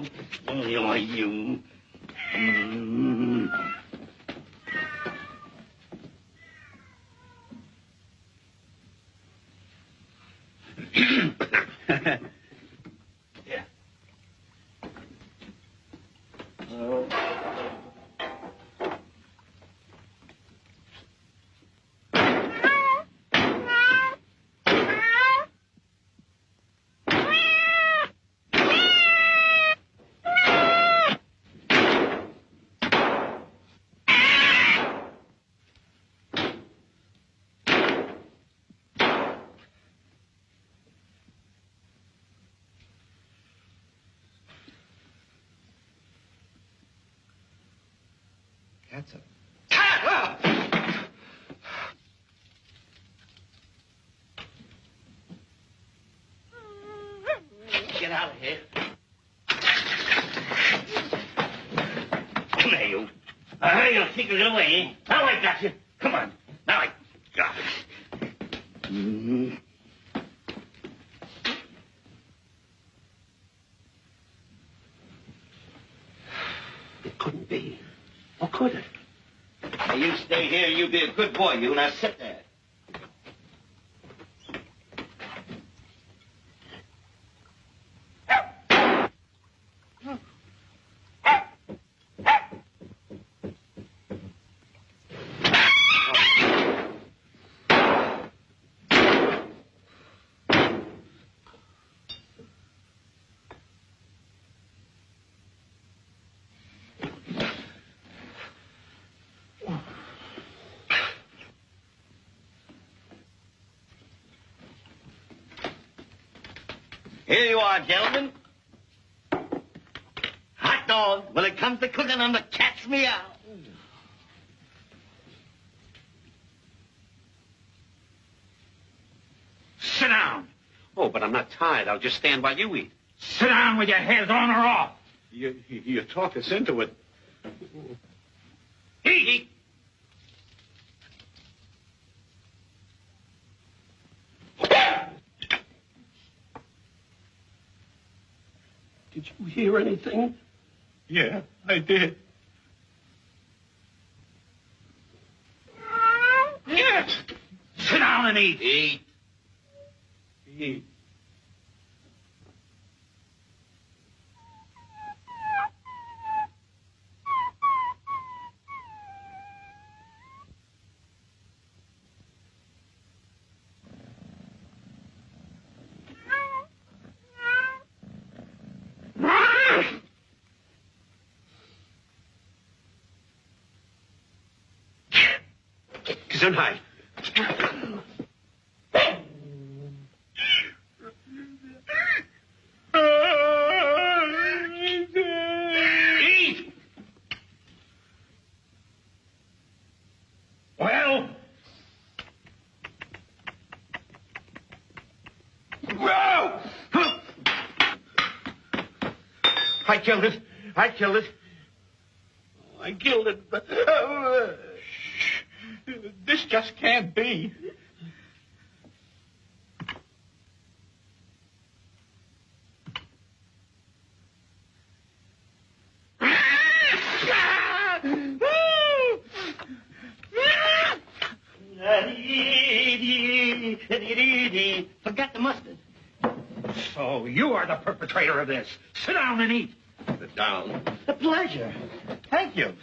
you. Oh, you. Yeah. That's a... Get out of here. Come here, you. You'll think you'll get away. Now I got you. Come on. Now I got it. It couldn't be. Or could it? Now, you stay here. You be a good boy, you. Now sit there. Here you are, gentlemen. Hot dog. When it comes to cooking, I'm the cat's meow. Sit down. Oh, but I'm not tired. I'll just stand while you eat. Sit down with your head on or off. You talk us into it. Eat. Did you hear anything? Yeah, I did. Yes. Sit down and eat. Eat. Gesundheit. Eat. Well. Whoa! I killed it. I killed it. I killed it, but... This just can't be. Forgot the mustard. So you are the perpetrator of this. Sit down and eat. Sit down. A pleasure. Thank you.